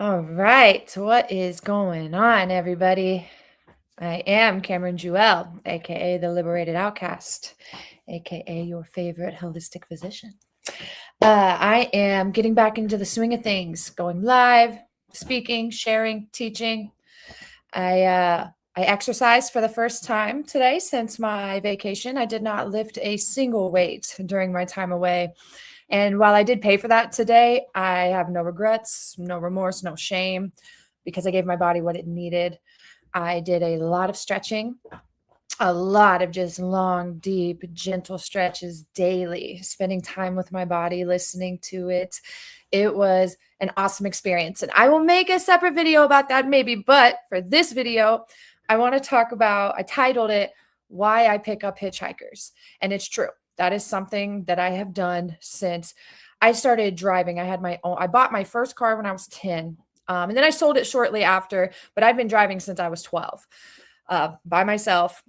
All right, what is going on, everybody? I am Cameron Jewell, aka the Liberated Outcast, aka your favorite holistic physician. I am getting back into the swing of things, going live, speaking, sharing, teaching. I exercised for the first time today since my vacation. I did not lift a single weight during my time away. And while I did pay for that today, I have no regrets, no remorse, no shame because I gave my body what it needed. I did a lot of stretching, a lot of just long, deep, gentle stretches daily, spending time with my body, listening to it. It was an awesome experience. And I will make a separate video about that maybe. But for this video, I want to talk about, I titled it, Why I Pick Up Hitchhikers. And it's true. That is something that I have done since I started driving. I bought my first car when I was 10. And then I sold it shortly after, but I've been driving since I was 12 by myself.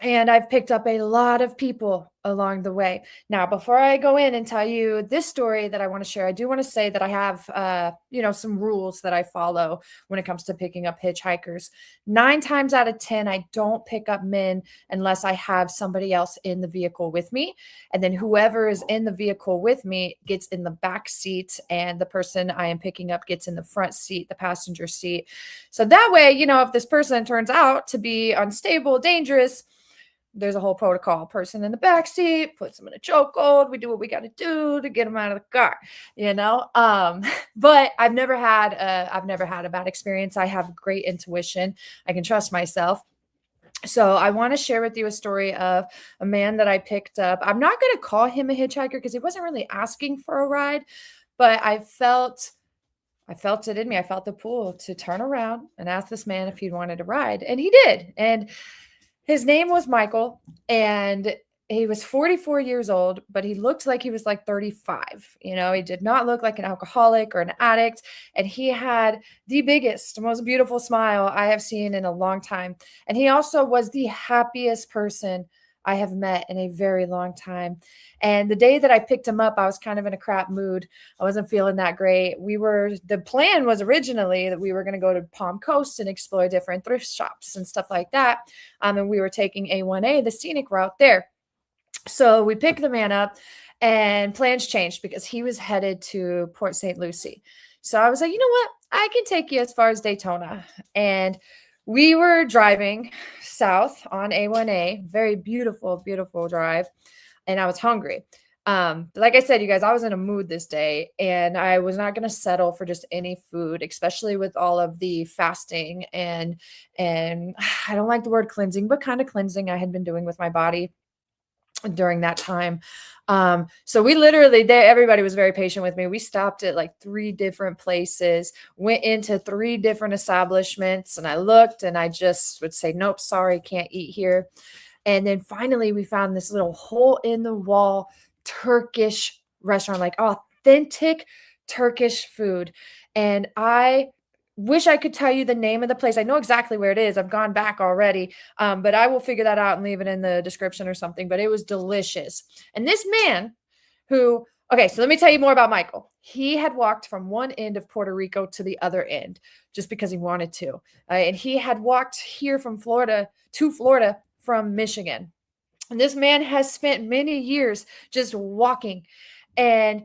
And I've picked up a lot of people along the way. Now, before I go in and tell you this story that I want to share, I do want to say that I have, some rules that I follow when it comes to picking up hitchhikers. 9 times out of 10, I don't pick up men unless I have somebody else in the vehicle with me. And then whoever is in the vehicle with me gets in the back seat, and the person I am picking up gets in the front seat, the passenger seat. So that way, if this person turns out to be unstable, dangerous, there's a whole protocol. Person in the back seat, puts them in a chokehold. We do what we got to do to get them out of the car. But I've never had a bad experience. I have great intuition. I can trust myself. So I want to share with you a story of a man that I picked up. I'm not going to call him a hitchhiker because he wasn't really asking for a ride, but I felt it in me. I felt the pull to turn around and ask this man if he wanted a ride, and he did. And his name was Michael, and he was 44 years old, but he looked like he was like 35. He did not look like an alcoholic or an addict. And he had the biggest, most beautiful smile I have seen in a long time. And he also was the happiest person I have met in a very long time. And the day that I picked him up, I was kind of in a crap mood. I wasn't feeling that great. The plan was originally that we were going to go to Palm Coast and explore different thrift shops and stuff like that. And we were taking A1A, the scenic route there. So we picked the man up, and plans changed because he was headed to Port St. Lucie. So I was like, you know what? I can take you as far as Daytona. And we were driving south on A1A, very beautiful, beautiful drive. And I was hungry. Like I said, you guys, I was in a mood this day, and I was not going to settle for just any food, especially with all of the fasting and I don't like the word cleansing, but kind of cleansing I had been doing with my body during that time. So we literally, everybody was very patient with me. We stopped at like 3 different places, went into 3 different establishments, and I looked and I just would say, nope, sorry, can't eat here. And then finally we found this little hole in the wall Turkish restaurant, like authentic Turkish food. And I wish I could tell you the name of the place. I know exactly where it is. I've gone back already, but I will figure that out and leave it in the description or something. But it was delicious. And this man okay, so let me tell you more about Michael. He had walked from one end of Puerto Rico to the other end just because he wanted to. And he had walked here from Florida to Florida from Michigan. And this man has spent many years just walking. And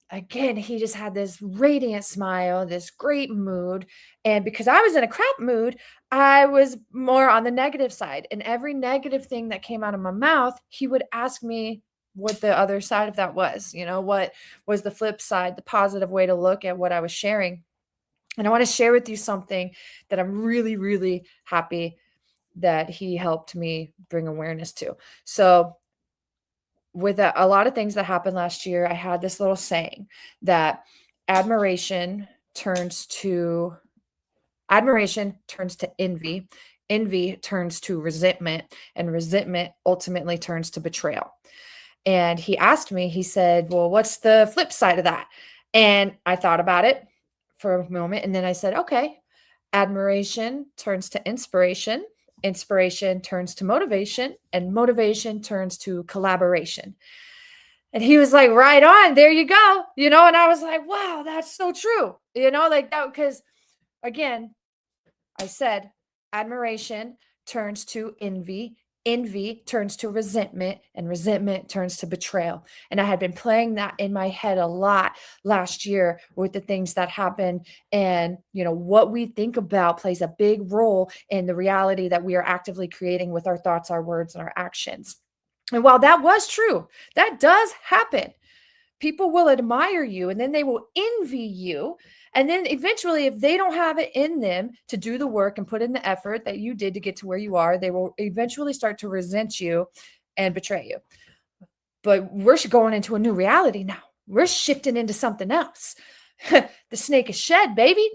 again, he just had this radiant smile, this great mood. And because I was in a crap mood, I was more on the negative side. And every negative thing that came out of my mouth, he would ask me what the other side of that was. What was the flip side, the positive way to look at what I was sharing. And I want to share with you something that I'm really, really happy that he helped me bring awareness to. So with a lot of things that happened last year, I had this little saying that admiration turns to envy, envy turns to resentment, and resentment ultimately turns to betrayal. And he asked me, he said, well, what's the flip side of that? And I thought about it for a moment, and then I said, okay, admiration turns to inspiration, inspiration turns to motivation, and motivation turns to collaboration. And he was like, right on, there you go. And I was like, wow, that's so true. Like that, because again, I said admiration turns to envy. Envy turns to resentment, and resentment turns to betrayal. And I had been playing that in my head a lot last year with the things that happened. And, what we think about plays a big role in the reality that we are actively creating with our thoughts, our words, and our actions. And while that was true, that does happen. People will admire you and then they will envy you. And then eventually, if they don't have it in them to do the work and put in the effort that you did to get to where you are, they will eventually start to resent you and betray you. But we're going into a new reality now. We're shifting into something else. The snake is shed, baby.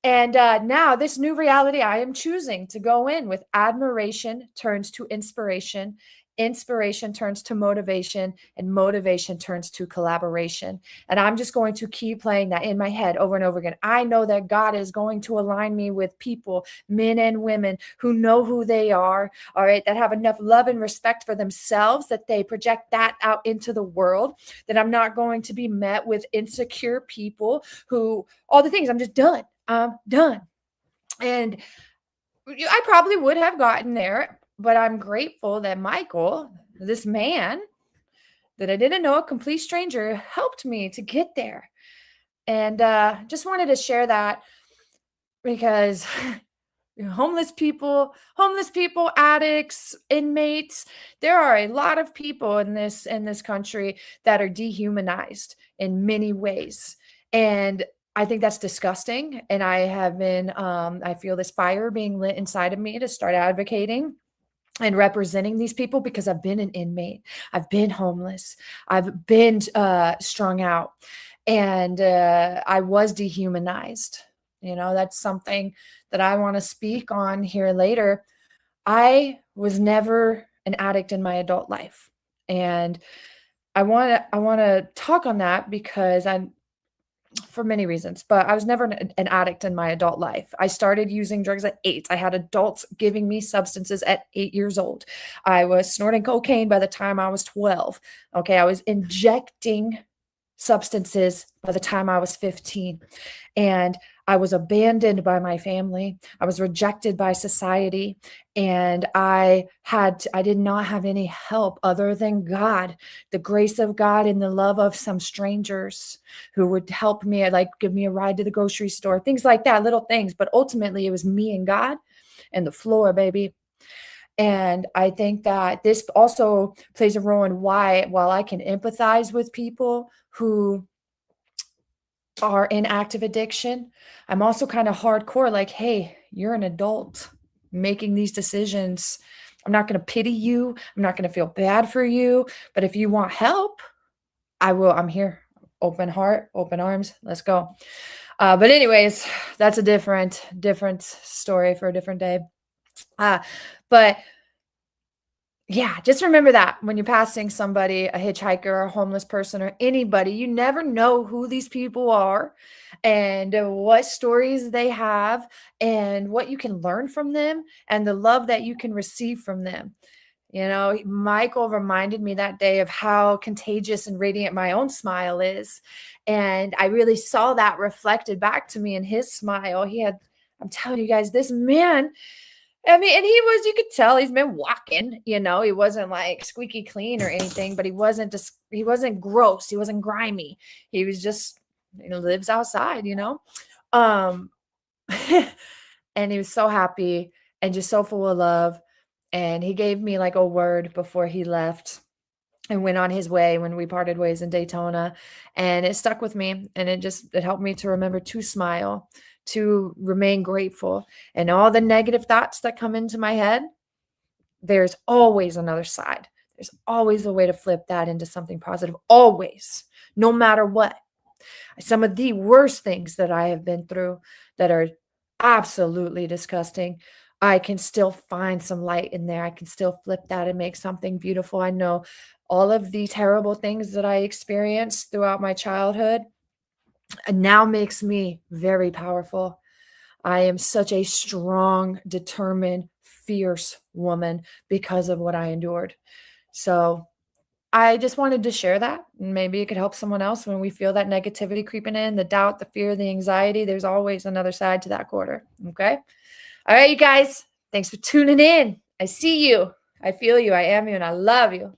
And now this new reality, I am choosing to go in with admiration turns to inspiration. Inspiration turns to motivation, and motivation turns to collaboration. And I'm just going to keep playing that in my head over and over again. I know that God is going to align me with people, men and women, who know who they are, all right, that have enough love and respect for themselves that they project that out into the world, that I'm not going to be met with insecure people who, all the things, I'm just done. I'm done. And I probably would have gotten there, but I'm grateful that Michael, this man that I didn't know, a complete stranger, helped me to get there. And just wanted to share that because homeless people, addicts, inmates, there are a lot of people in this country that are dehumanized in many ways. And I think that's disgusting. And I have been, I feel this fire being lit inside of me to start advocating and representing these people, because I've been an inmate. I've been homeless. I've been strung out, and I was dehumanized. That's something that I want to speak on here later. I was never an addict in my adult life. And I want to talk on that because for many reasons, but I was never an addict in my adult life. I started using drugs at 8. I had adults giving me substances at 8 years old. I was snorting cocaine by the time I was 12. Okay, I was injecting substances by the time I was 15. And I was abandoned by my family. I was rejected by society. And I did not have any help other than God, the grace of God and the love of some strangers who would help me, like give me a ride to the grocery store, things like that, little things. But ultimately, it was me and God and the floor, baby. And I think that this also plays a role in why, while I can empathize with people who are in active addiction, I'm also kind of hardcore, like, hey, you're an adult making these decisions. I'm not going to pity you. I'm not going to feel bad for you. But if you want help, I will. I'm here. Open heart, open arms. Let's go. But anyways, that's a different story for a different day. But yeah, just remember that when you're passing somebody, a hitchhiker, a homeless person, or anybody, you never know who these people are and what stories they have and what you can learn from them and the love that you can receive from them. Michael reminded me that day of how contagious and radiant my own smile is. And I really saw that reflected back to me in his smile. I'm telling you guys, this man, and you could tell he's been walking, he wasn't like squeaky clean or anything, but he wasn't gross. He wasn't grimy. He was just, lives outside, and he was so happy and just so full of love. And he gave me like a word before he left and went on his way when we parted ways in Daytona. And it stuck with me. And it helped me to remember to smile, to remain grateful. And all the negative thoughts that come into my head, there's always another side. There's always a way to flip that into something positive. Always, no matter what. Some of the worst things that I have been through that are absolutely disgusting, I can still find some light in there. I can still flip that and make something beautiful. I know all of the terrible things that I experienced throughout my childhood now makes me very powerful. I am such a strong, determined, fierce woman because of what I endured. So I just wanted to share that. Maybe it could help someone else when we feel that negativity creeping in, the doubt, the fear, the anxiety. There's always another side to that quarter. Okay. All right, you guys. Thanks for tuning in. I see you. I feel you. I am you. And I love you.